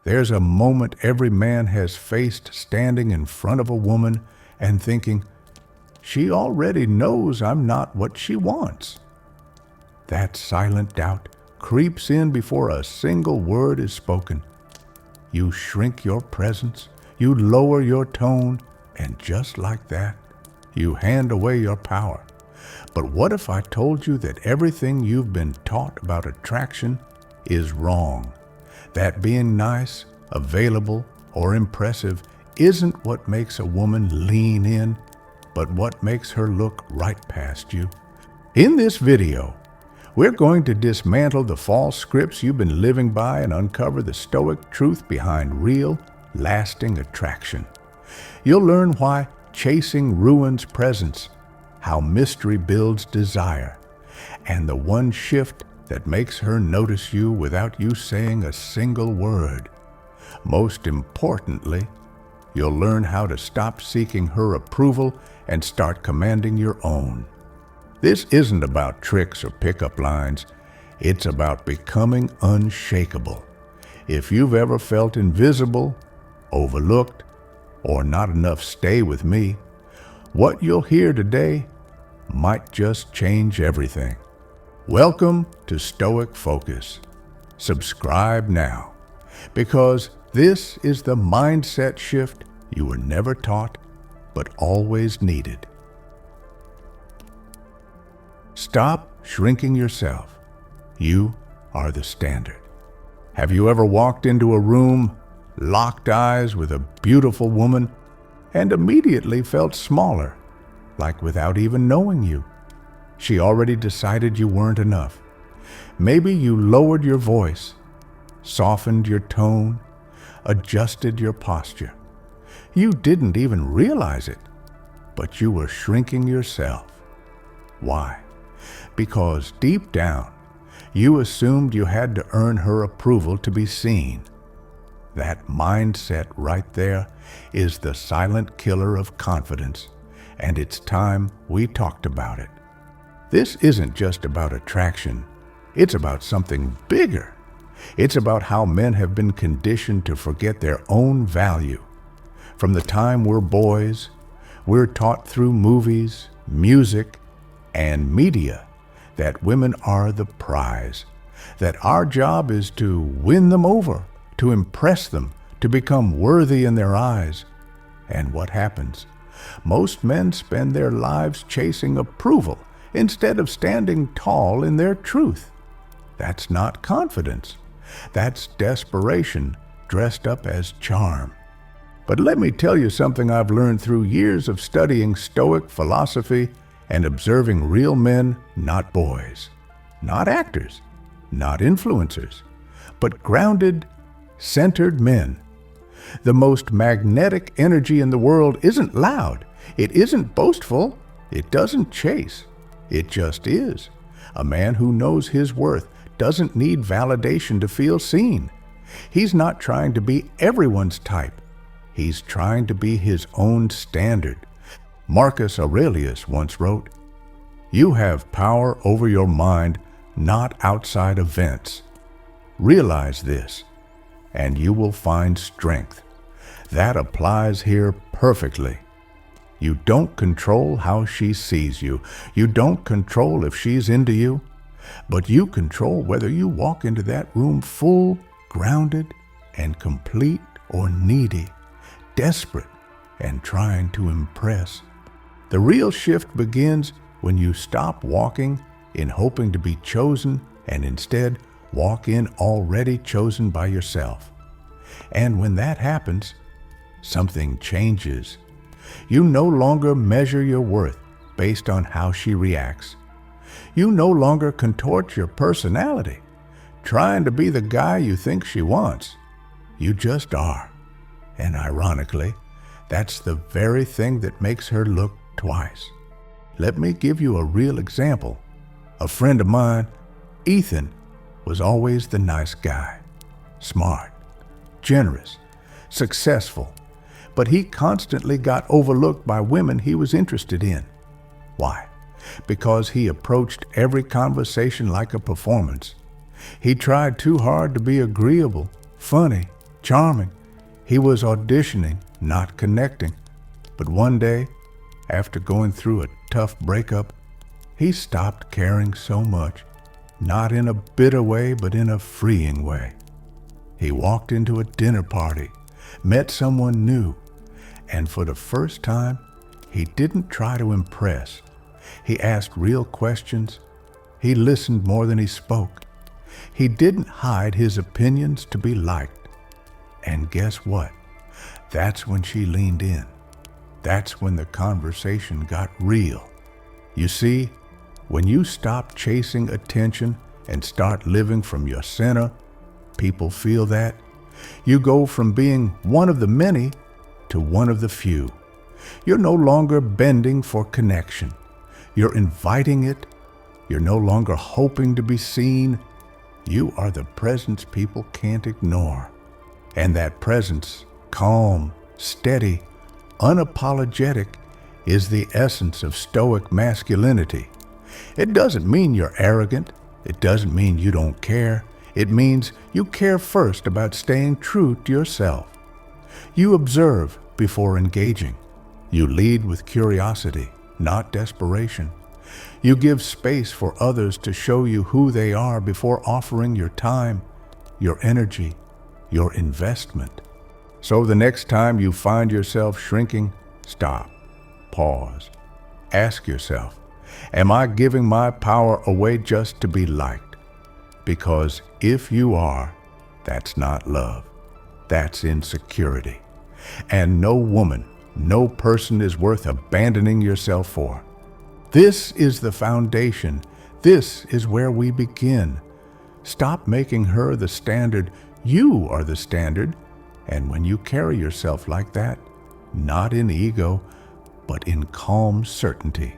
There's a moment every man has faced standing in front of a woman and thinking, she already knows I'm not what she wants. That silent doubt creeps in before a single word is spoken. You shrink your presence, you lower your tone, and just like that, you hand away your power. But what if I told you that everything you've been taught about attraction is wrong? That being nice, available, or impressive isn't what makes a woman lean in, but what makes her look right past you. In this video, we're going to dismantle the false scripts you've been living by and uncover the Stoic truth behind real, lasting attraction. You'll learn why chasing ruins presence, how mystery builds desire, and the one shift that makes her notice you without you saying a single word. Most importantly, you'll learn how to stop seeking her approval and start commanding your own. This isn't about tricks or pickup lines. It's about becoming unshakable. If you've ever felt invisible, overlooked, or not enough stay with me, what you'll hear today might just change everything. Welcome to Stoic Focus. Subscribe now, because this is the mindset shift you were never taught, but always needed. Stop shrinking yourself. You are the standard. Have you ever walked into a room, locked eyes with a beautiful woman, and immediately felt smaller, like without even knowing you? She already decided you weren't enough. Maybe you lowered your voice, softened your tone, adjusted your posture. You didn't even realize it, but you were shrinking yourself. Why? Because deep down, you assumed you had to earn her approval to be seen. That mindset right there is the silent killer of confidence, and it's time we talked about it. This isn't just about attraction. It's about something bigger. It's about how men have been conditioned to forget their own value. From the time we're boys, we're taught through movies, music, and media that women are the prize, that our job is to win them over, to impress them, to become worthy in their eyes. And what happens? Most men spend their lives chasing approval instead of standing tall in their truth. That's not confidence. That's desperation dressed up as charm. But let me tell you something I've learned through years of studying Stoic philosophy and observing real men, not boys, not actors, not influencers, but grounded, centered men. The most magnetic energy in the world isn't loud. It isn't boastful. It doesn't chase. It just is. A man who knows his worth doesn't need validation to feel seen. He's not trying to be everyone's type. He's trying to be his own standard. Marcus Aurelius once wrote, "You have power over your mind, not outside events. Realize this, and you will find strength." That applies here perfectly. You don't control how she sees you. You don't control if she's into you, but you control whether you walk into that room full, grounded, and complete, or needy, desperate, and trying to impress. The real shift begins when you stop walking in hoping to be chosen and instead walk in already chosen by yourself. And when that happens, something changes. You no longer measure your worth based on how she reacts. You no longer contort your personality, trying to be the guy you think she wants. You just are. And ironically, that's the very thing that makes her look twice. Let me give you a real example. A friend of mine, Ethan, was always the nice guy. Smart, generous, successful, but he constantly got overlooked by women he was interested in. Why? Because he approached every conversation like a performance. He tried too hard to be agreeable, funny, charming. He was auditioning, not connecting. But one day, after going through a tough breakup, he stopped caring so much, not in a bitter way, but in a freeing way. He walked into a dinner party, met someone new, and for the first time, he didn't try to impress. He asked real questions. He listened more than he spoke. He didn't hide his opinions to be liked. And guess what? That's when she leaned in. That's when the conversation got real. You see, when you stop chasing attention and start living from your center, people feel that. You go from being one of the many to one of the few. You're no longer bending for connection. You're inviting it. You're no longer hoping to be seen. You are the presence people can't ignore. And that presence, calm, steady, unapologetic, is the essence of Stoic masculinity. It doesn't mean you're arrogant. It doesn't mean you don't care. It means you care first about staying true to yourself. You observe before engaging. You lead with curiosity, not desperation. You give space for others to show you who they are before offering your time, your energy, your investment. So the next time you find yourself shrinking, stop, pause, ask yourself, am I giving my power away just to be liked? Because if you are, that's not love. That's insecurity. And no woman, no person is worth abandoning yourself for. This is the foundation. This is where we begin. Stop making her the standard. You are the standard. And when you carry yourself like that, not in ego, but in calm certainty,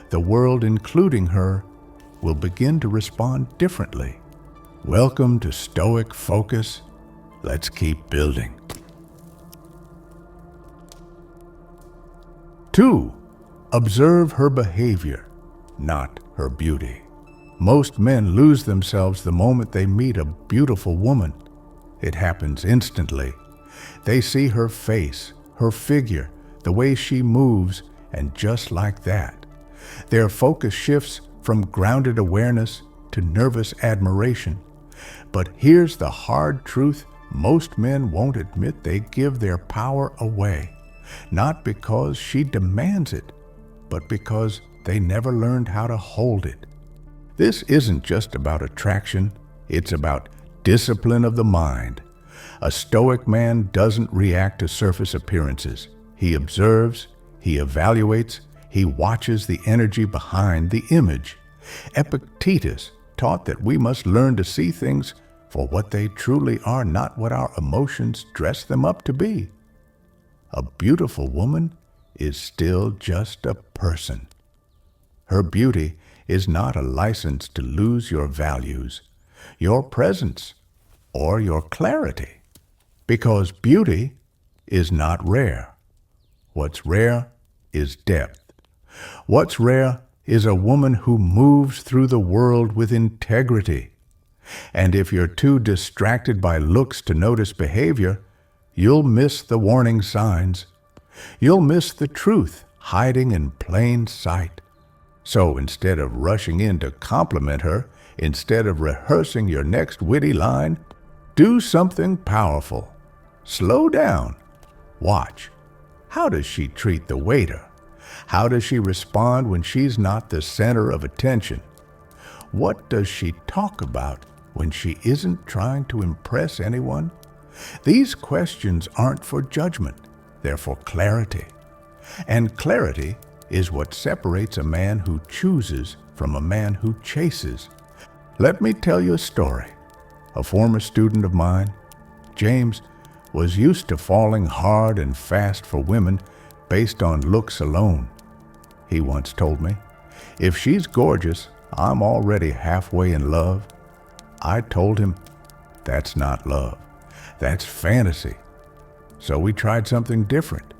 the world, including her, will begin to respond differently. Welcome to Stoic Focus. Let's keep building. 2. Observe her behavior, not her beauty. Most men lose themselves the moment they meet a beautiful woman. It happens instantly. They see her face, her figure, the way she moves, and just like that, their focus shifts from grounded awareness to nervous admiration. But here's the hard truth: most men won't admit they give their power away, not because she demands it, but because they never learned how to hold it. This isn't just about attraction, it's about discipline of the mind. A Stoic man doesn't react to surface appearances. He observes, he evaluates, he watches the energy behind the image. Epictetus taught that we must learn to see things for what they truly are, not what our emotions dress them up to be. A beautiful woman is still just a person. Her beauty is not a license to lose your values, your presence, or your clarity. Because beauty is not rare. What's rare is depth. What's rare is a woman who moves through the world with integrity. And if you're too distracted by looks to notice behavior, you'll miss the warning signs. You'll miss the truth hiding in plain sight. So instead of rushing in to compliment her, instead of rehearsing your next witty line, do something powerful. Slow down. Watch. How does she treat the waiter? How does she respond when she's not the center of attention? What does she talk about when she isn't trying to impress anyone? These questions aren't for judgment. They're for clarity. And clarity is what separates a man who chooses from a man who chases. Let me tell you a story. A former student of mine, James, was used to falling hard and fast for women based on looks alone. He once told me, "If she's gorgeous, I'm already halfway in love." I told him, "That's not love. That's fantasy." So we tried something different.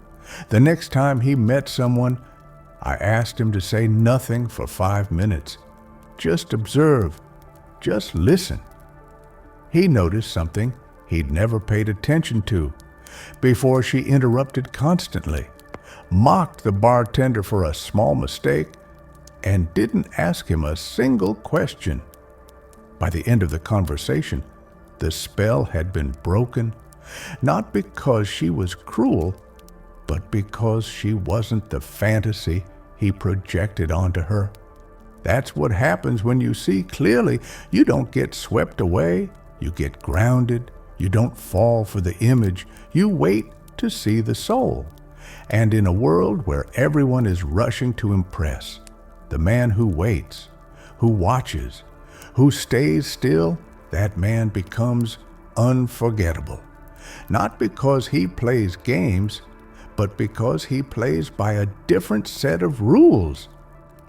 The next time he met someone, I asked him to say nothing for 5 minutes. Just observe. Just listen. He noticed something he'd never paid attention to, before she interrupted constantly, mocked the bartender for a small mistake, and didn't ask him a single question. By the end of the conversation, the spell had been broken, not because she was cruel, but because she wasn't the fantasy he projected onto her. That's what happens when you see clearly. You don't get swept away, you get grounded, you don't fall for the image, you wait to see the soul. And in a world where everyone is rushing to impress, the man who waits, who watches, who stays still, that man becomes unforgettable. Not because he plays games, but because he plays by a different set of rules.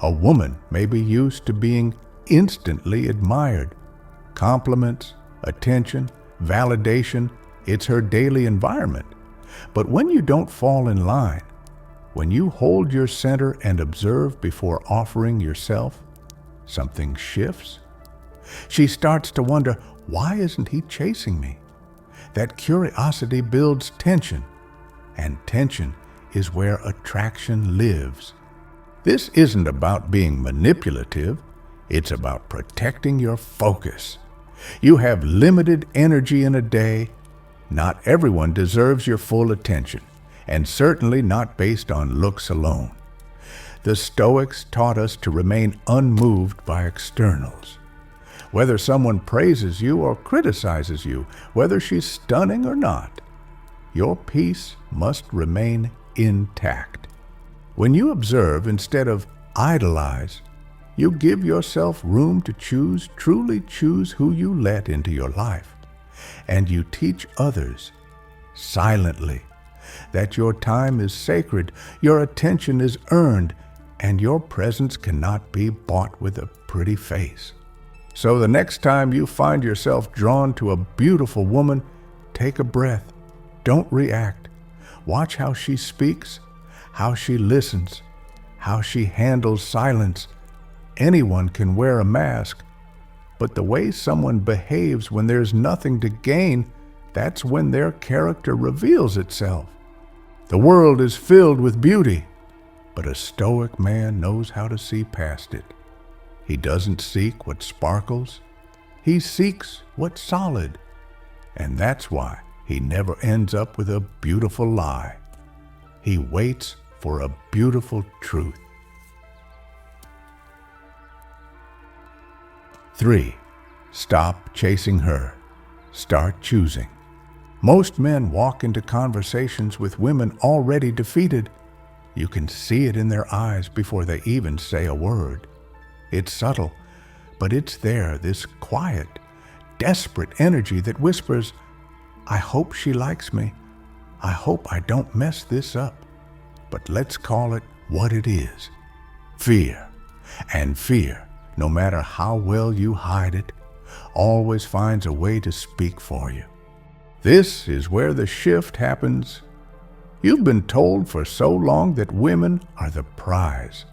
A woman may be used to being instantly admired. Compliments, attention, validation, it's her daily environment. But when you don't fall in line, when you hold your center and observe before offering yourself, something shifts. She starts to wonder, why isn't he chasing me? That curiosity builds tension, and tension is where attraction lives. This isn't about being manipulative, it's about protecting your focus. You have limited energy in a day. Not everyone deserves your full attention, and certainly not based on looks alone. The Stoics taught us to remain unmoved by externals. Whether someone praises you or criticizes you, whether she's stunning or not, your peace must remain intact. When you observe instead of idolize, you give yourself room to truly choose who you let into your life. And you teach others, silently, that your time is sacred, your attention is earned, and your presence cannot be bought with a pretty face. So the next time you find yourself drawn to a beautiful woman, take a breath. Don't react. Watch how she speaks, how she listens, how she handles silence. Anyone can wear a mask, but the way someone behaves when there's nothing to gain, that's when their character reveals itself. The world is filled with beauty, but a Stoic man knows how to see past it. He doesn't seek what sparkles, he seeks what's solid. And that's why he never ends up with a beautiful lie. He waits for a beautiful truth. 3. Stop chasing her. Start choosing. Most men walk into conversations with women already defeated. You can see it in their eyes before they even say a word. It's subtle, but it's there, this quiet, desperate energy that whispers, I hope she likes me. I hope I don't mess this up. But let's call it what it is. Fear. And fear, no matter how well you hide it, always finds a way to speak for you. This is where the shift happens. You've been told for so long that women are the prize,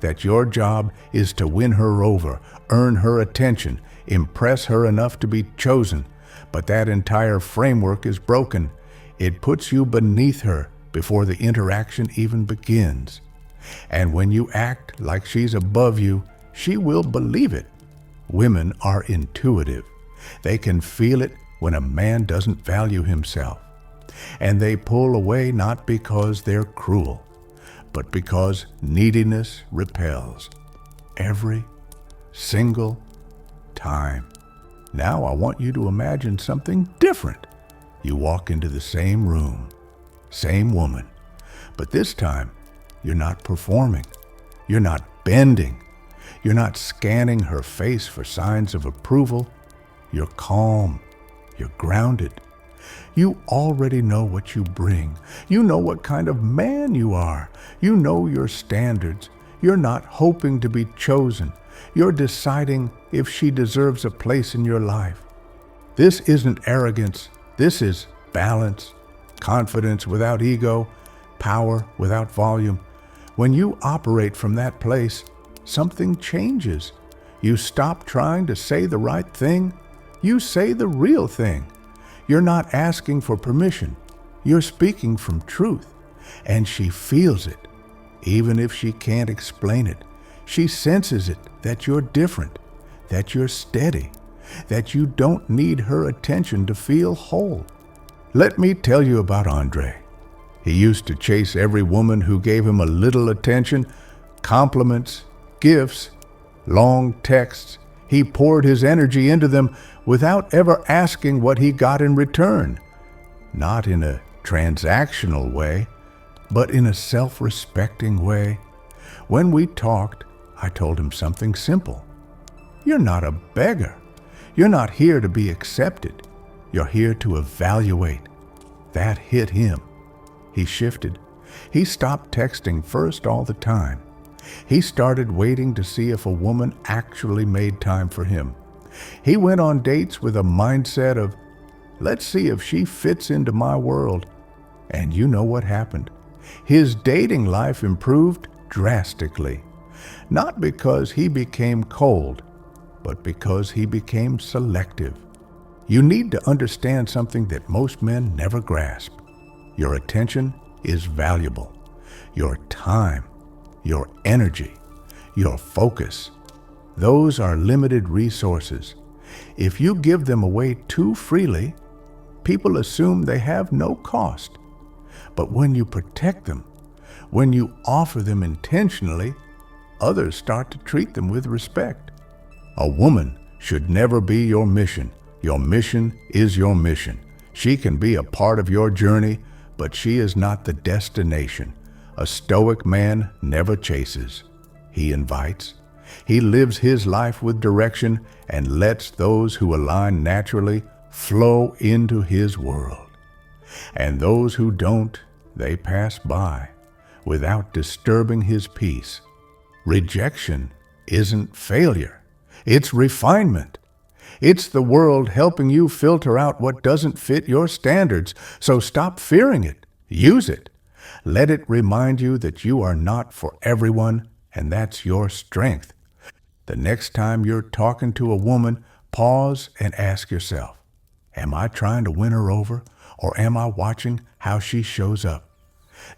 that your job is to win her over, earn her attention, impress her enough to be chosen. But that entire framework is broken. It puts you beneath her before the interaction even begins. And when you act like she's above you, she will believe it. Women are intuitive. They can feel it when a man doesn't value himself. And they pull away not because they're cruel, but because neediness repels. Every single time. Now I want you to imagine something different. You walk into the same room, same woman, but this time you're not performing. You're not bending. You're not scanning her face for signs of approval. You're calm. You're grounded. You already know what you bring. You know what kind of man you are. You know your standards. You're not hoping to be chosen. You're deciding if she deserves a place in your life. This isn't arrogance. This is balance, confidence without ego, power without volume. When you operate from that place, something changes. You stop trying to say the right thing. You say the real thing. You're not asking for permission. You're speaking from truth. And she feels it. Even if she can't explain it, she senses it, that you're different, that you're steady, that you don't need her attention to feel whole. Let me tell you about Andre. He used to chase every woman who gave him a little attention, compliments, gifts, long texts. He poured his energy into them without ever asking what he got in return. Not in a transactional way, but in a self-respecting way. When we talked, I told him something simple. You're not a beggar. You're not here to be accepted. You're here to evaluate. That hit him. He shifted. He stopped texting first all the time. He started waiting to see if a woman actually made time for him. He went on dates with a mindset of, let's see if she fits into my world. And you know what happened. His dating life improved drastically. Not because he became cold, but because he became selective. You need to understand something that most men never grasp. Your attention is valuable. Your time, your energy, your focus. Those are limited resources. If you give them away too freely, people assume they have no cost. But when you protect them, when you offer them intentionally, others start to treat them with respect. A woman should never be your mission. Your mission is your mission. She can be a part of your journey, but she is not the destination. A Stoic man never chases. He invites. He lives his life with direction and lets those who align naturally flow into his world. And those who don't, they pass by without disturbing his peace. Rejection isn't failure. It's refinement. It's the world helping you filter out what doesn't fit your standards. So stop fearing it. Use it. Let it remind you that you are not for everyone, and that's your strength. The next time you're talking to a woman, pause and ask yourself, am I trying to win her over, or am I watching how she shows up?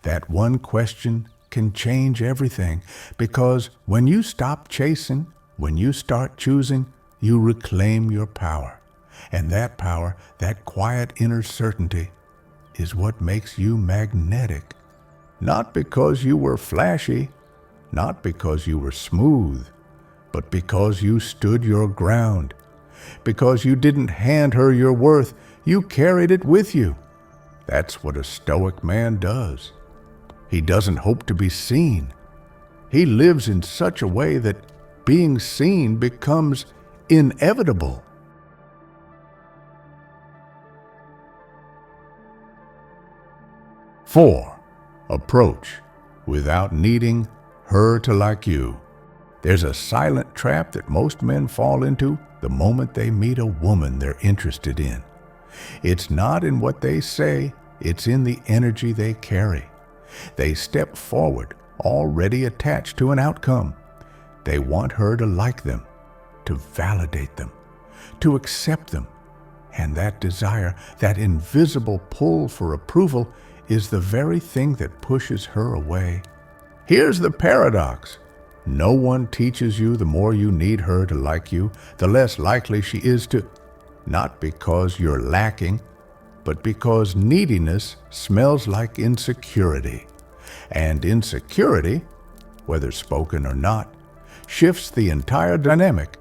That one question can change everything, because when you stop chasing, when you start choosing, you reclaim your power. And that power, that quiet inner certainty, is what makes you magnetic. Not because you were flashy, not because you were smooth, but because you stood your ground. Because you didn't hand her your worth, you carried it with you. That's what a Stoic man does. He doesn't hope to be seen. He lives in such a way that being seen becomes inevitable. 4. Approach without needing her to like you. There's a silent trap that most men fall into the moment they meet a woman they're interested in. It's not in what they say, it's in the energy they carry. They step forward, already attached to an outcome. They want her to like them, to validate them, to accept them. And that desire, that invisible pull for approval, is the very thing that pushes her away. Here's the paradox. No one teaches you the more you need her to like you, the less likely she is to, not because you're lacking, but because neediness smells like insecurity. And insecurity, whether spoken or not, shifts the entire dynamic.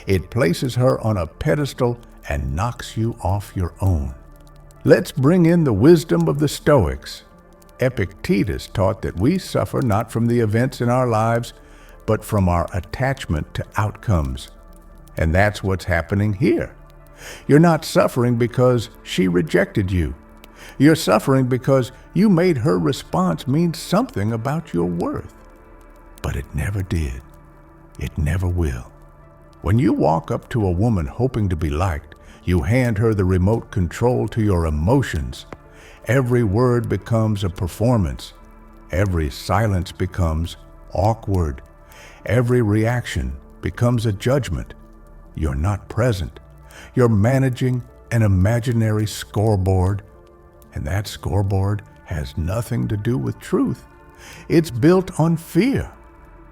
It places her on a pedestal and knocks you off your own. Let's bring in the wisdom of the Stoics. Epictetus taught that we suffer not from the events in our lives, but from our attachment to outcomes. And that's what's happening here. You're not suffering because she rejected you. You're suffering because you made her response mean something about your worth. But it never did. It never will. When you walk up to a woman hoping to be liked, you hand her the remote control to your emotions. Every word becomes a performance. Every silence becomes awkward. Every reaction becomes a judgment. You're not present. You're managing an imaginary scoreboard, and that scoreboard has nothing to do with truth. It's built on fear.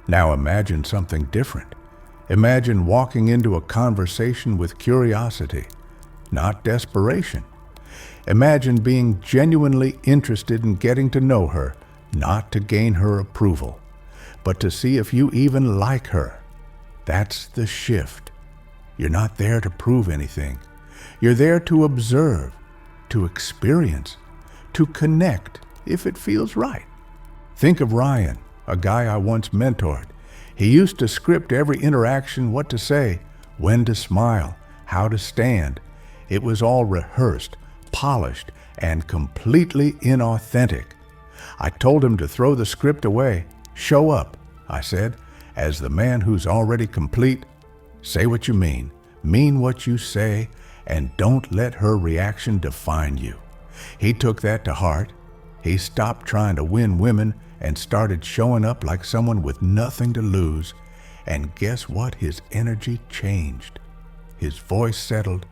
Now imagine something different. Imagine walking into a conversation with curiosity, not desperation. Imagine being genuinely interested in getting to know her, not to gain her approval, but to see if you even like her. That's the shift. You're not there to prove anything. You're there to observe, to experience, to connect if it feels right. Think of Ryan, a guy I once mentored. He used to script every interaction, what to say, when to smile, how to stand. It was all rehearsed, polished, and completely inauthentic. I told him to throw the script away. Show up, I said, as the man who's already complete. Say what you mean what you say, and don't let her reaction define you. He took that to heart. He stopped trying to win women and started showing up like someone with nothing to lose. And guess what? His energy changed. His voice settled.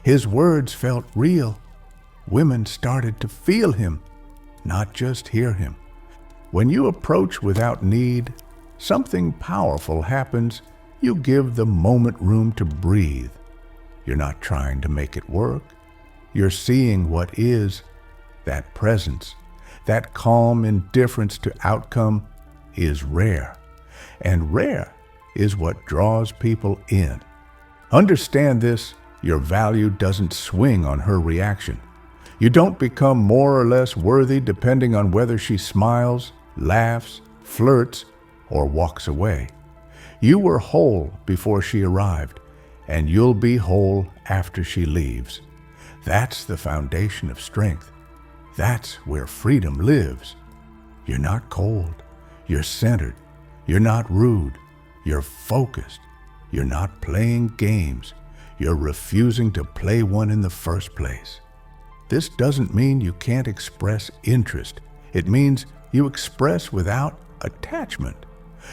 His words felt real. Women started to feel him, not just hear him. When you approach without need, something powerful happens. You give the moment room to breathe. You're not trying to make it work. You're seeing what is. That presence, that calm indifference to outcome is rare. And rare is what draws people in. Understand this, your value doesn't swing on her reaction. You don't become more or less worthy depending on whether she smiles, laughs, flirts, or walks away. You were whole before she arrived, and you'll be whole after she leaves. That's the foundation of strength. That's where freedom lives. You're not cold. You're centered. You're not rude. You're focused. You're not playing games. You're refusing to play one in the first place. This doesn't mean you can't express interest. It means you express without attachment.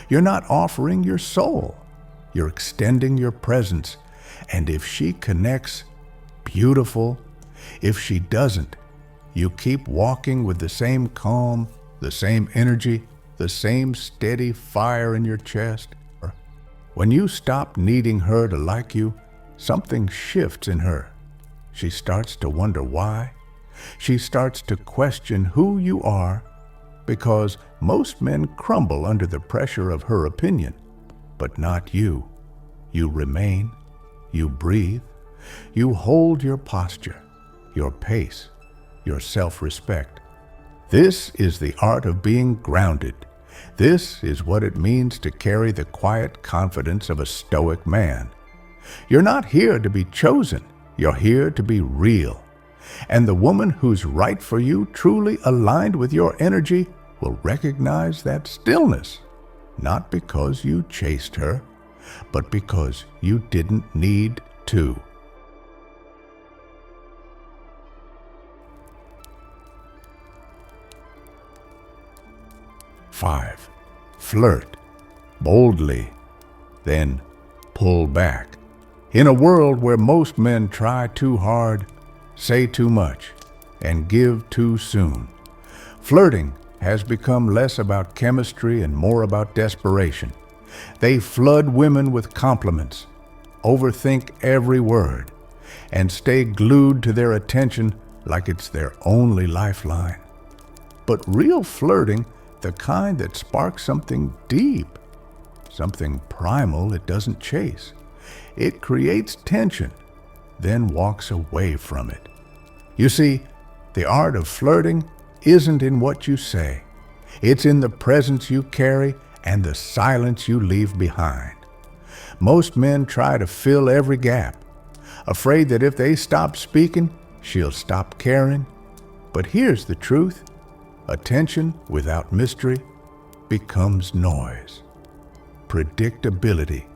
You're not offering your soul. You're extending your presence. And if she connects, beautiful. If she doesn't, you keep walking with the same calm, the same energy, the same steady fire in your chest. When you stop needing her to like you, something shifts in her. She starts to wonder why. She starts to question who you are, because most men crumble under the pressure of her opinion, but not you. You remain, you breathe, you hold your posture, your pace, your self-respect. This is the art of being grounded. This is what it means to carry the quiet confidence of a Stoic man. You're not here to be chosen. You're here to be real. And the woman who's right for you, truly aligned with your energy, will recognize that stillness, not because you chased her, but because you didn't need to. 5. Flirt boldly, then pull back. In a world where most men try too hard, say too much, and give too soon, flirting has become less about chemistry and more about desperation. They flood women with compliments, overthink every word, and stay glued to their attention like it's their only lifeline. But real flirting, the kind that sparks something deep, something primal it doesn't chase. It creates tension, then walks away from it. You see, the art of flirting isn't in what you say. It's in the presence you carry and the silence you leave behind. Most men try to fill every gap, afraid that if they stop speaking, she'll stop caring. But here's the truth. Attention without mystery becomes noise. Predictability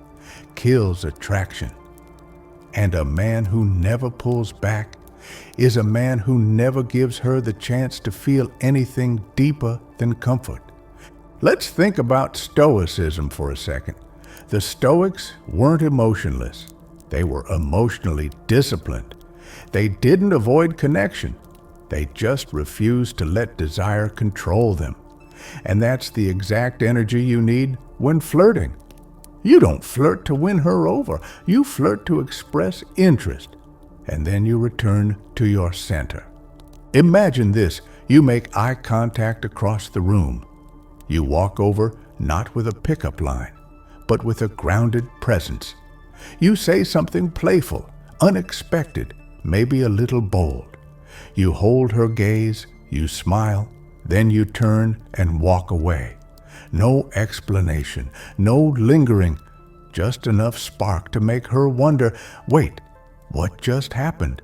kills attraction. And a man who never pulls back is a man who never gives her the chance to feel anything deeper than comfort. Let's think about Stoicism for a second. The Stoics weren't emotionless. They were emotionally disciplined. They didn't avoid connection. They just refused to let desire control them. And that's the exact energy you need when flirting. You don't flirt to win her over. You flirt to express interest. And then you return to your center. Imagine this. You make eye contact across the room. You walk over not with a pickup line, but with a grounded presence. You say something playful, unexpected, maybe a little bold. You hold her gaze, you smile, then you turn and walk away. No explanation, no lingering, just enough spark to make her wonder, wait, what just happened?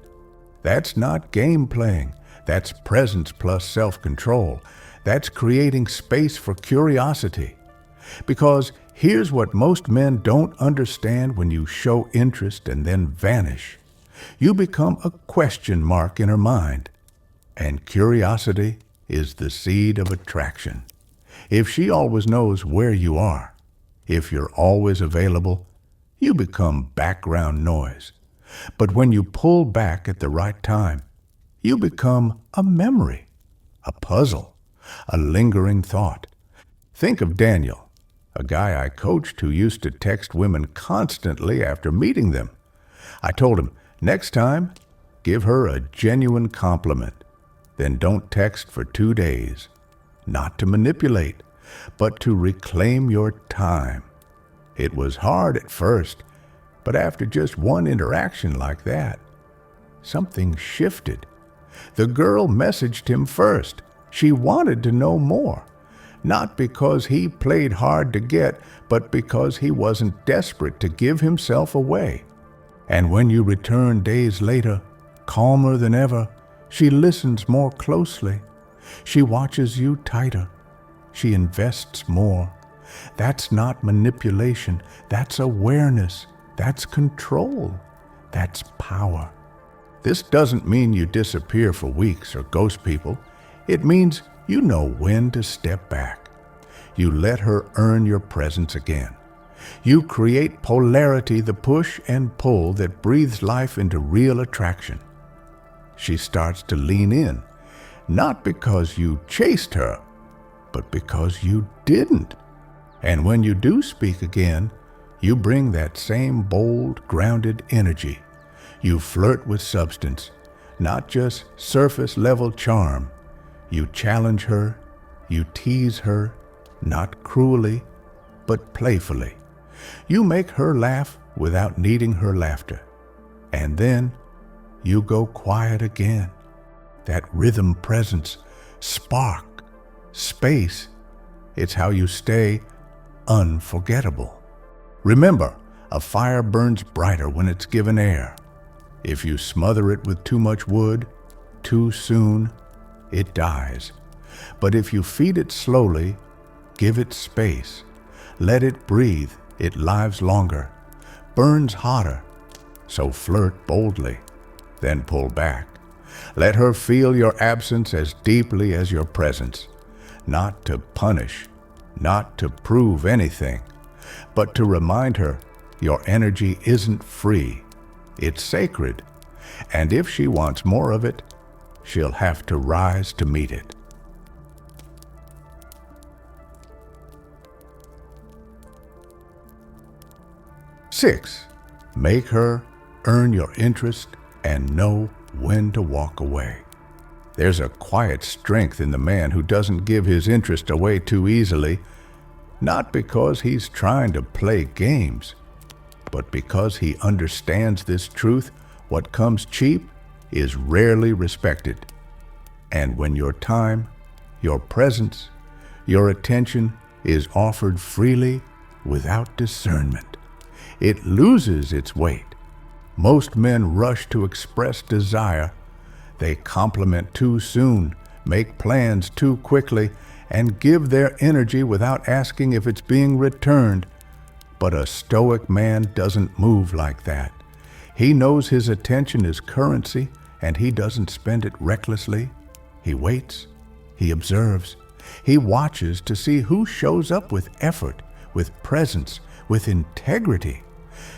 That's not game playing. That's presence plus self-control. That's creating space for curiosity. Because here's what most men don't understand when you show interest and then vanish. You become a question mark in her mind. And curiosity is the seed of attraction. If she always knows where you are, if you're always available, you become background noise. But when you pull back at the right time, you become a memory, a puzzle, a lingering thought. Think of Daniel, a guy I coached who used to text women constantly after meeting them. I told him, next time, give her a genuine compliment. Then don't text for 2 days. Not to manipulate, but to reclaim your time. It was hard at first, but after just one interaction like that, something shifted. The girl messaged him first. She wanted to know more. Not because he played hard to get, but because he wasn't desperate to give himself away. And when you return days later, calmer than ever, she listens more closely. She watches you tighter. She invests more. That's not manipulation. That's awareness. That's control. That's power. This doesn't mean you disappear for weeks or ghost people. It means you know when to step back. You let her earn your presence again. You create polarity, the push and pull that breathes life into real attraction. She starts to lean in, not because you chased her, but because you didn't. And when you do speak again, you bring that same bold, grounded energy. You flirt with substance, not just surface-level charm. You challenge her, you tease her, not cruelly, but playfully. You make her laugh without needing her laughter. And then you go quiet again. That rhythm presence, spark, space, it's how you stay unforgettable. Remember, a fire burns brighter when it's given air. If you smother it with too much wood, too soon, it dies. But if you feed it slowly, give it space, let it breathe, it lives longer, burns hotter. So flirt boldly, then pull back. Let her feel your absence as deeply as your presence, not to punish, not to prove anything, but to remind her your energy isn't free. It's sacred, and if she wants more of it, she'll have to rise to meet it. Six, make her earn your interest and know when to walk away. There's a quiet strength in the man who doesn't give his interest away too easily, not because he's trying to play games, but because he understands this truth: what comes cheap is rarely respected. And when your time, your presence, your attention is offered freely without discernment, it loses its weight. Most men rush to express desire. They compliment too soon, make plans too quickly, and give their energy without asking if it's being returned. But a Stoic man doesn't move like that. He knows his attention is currency, and he doesn't spend it recklessly. He waits, he observes, he watches to see who shows up with effort, with presence, with integrity.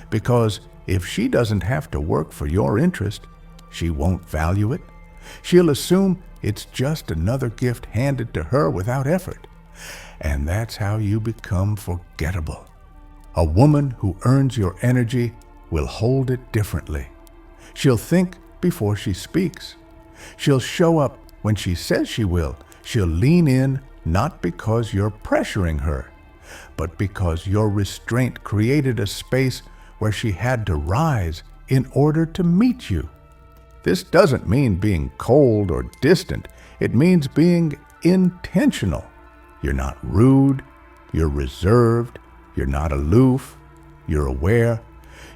Because if she doesn't have to work for your interest, She won't value it. She'll assume it's just another gift handed to her without effort. And that's how you become forgettable. A woman who earns your energy will hold it differently. She'll think before she speaks. She'll show up when she says she will. She'll lean in not because you're pressuring her, but because your restraint created a space where she had to rise in order to meet you. This doesn't mean being cold or distant. It means being intentional. You're not rude. You're reserved. You're not aloof. You're aware.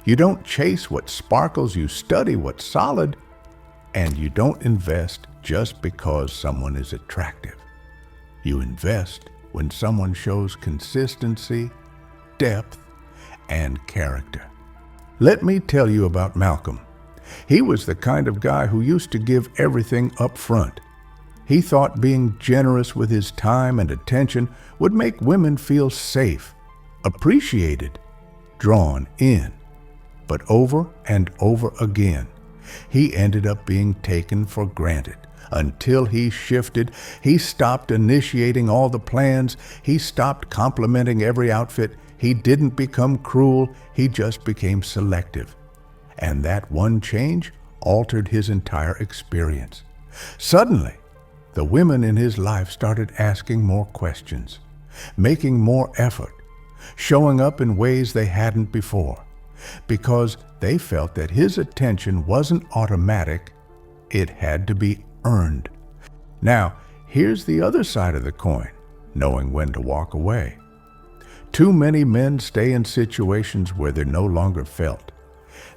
You don't chase what sparkles. You study what's solid. And you don't invest just because someone is attractive. You invest when someone shows consistency, depth, and character. Let me tell you about Malcolm. He was the kind of guy who used to give everything up front. He thought being generous with his time and attention would make women feel safe, appreciated, drawn in. But over and over again, he ended up being taken for granted. Until he shifted, he stopped initiating all the plans, he stopped complimenting every outfit, he didn't become cruel, he just became selective. And that one change altered his entire experience. Suddenly, the women in his life started asking more questions, making more effort, showing up in ways they hadn't before, because they felt that his attention wasn't automatic, it had to be earned. Now, here's the other side of the coin, knowing when to walk away. Too many men stay in situations where they're no longer felt.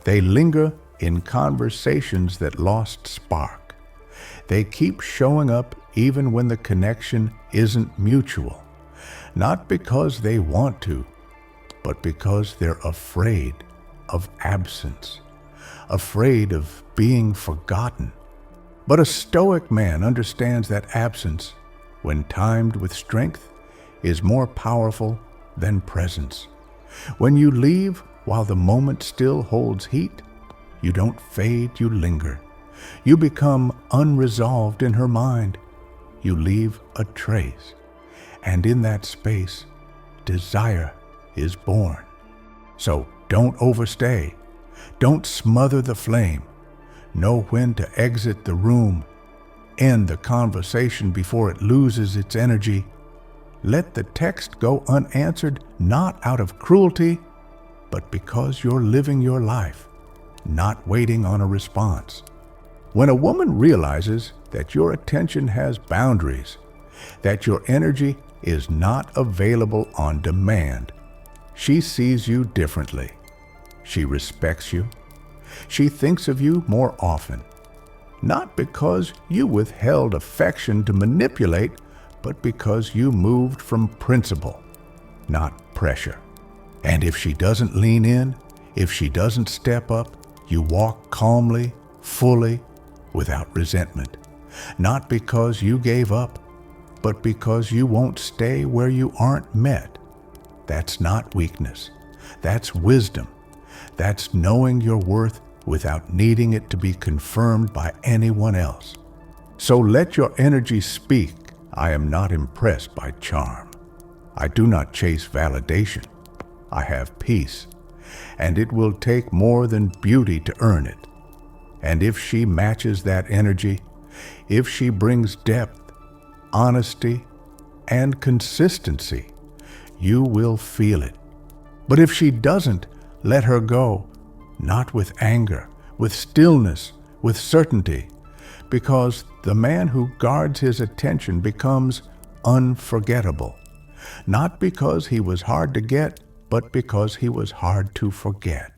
They linger in conversations that lost spark. They keep showing up even when the connection isn't mutual, not because they want to, but because they're afraid of absence, afraid of being forgotten. But a Stoic man understands that absence, when timed with strength, is more powerful than presence. When you leave while the moment still holds heat, you don't fade, you linger. You become unresolved in her mind. You leave a trace. And in that space, desire is born. So don't overstay. Don't smother the flame. Know when to exit the room. End the conversation before it loses its energy. Let the text go unanswered, not out of cruelty, but because you're living your life, not waiting on a response. When a woman realizes that your attention has boundaries, that your energy is not available on demand, she sees you differently. She respects you. She thinks of you more often, not because you withheld affection to manipulate, but because you moved from principle, not pressure. And if she doesn't lean in, if she doesn't step up, you walk calmly, fully, without resentment. Not because you gave up, but because you won't stay where you aren't met. That's not weakness. That's wisdom. That's knowing your worth without needing it to be confirmed by anyone else. So let your energy speak. I am not impressed by charm. I do not chase validation. I have peace, and it will take more than beauty to earn it. And if she matches that energy, if she brings depth, honesty, and consistency, you will feel it. But if she doesn't, let her go, not with anger, with stillness, with certainty, because the man who guards his attention becomes unforgettable, not because he was hard to get, but because he was hard to forget.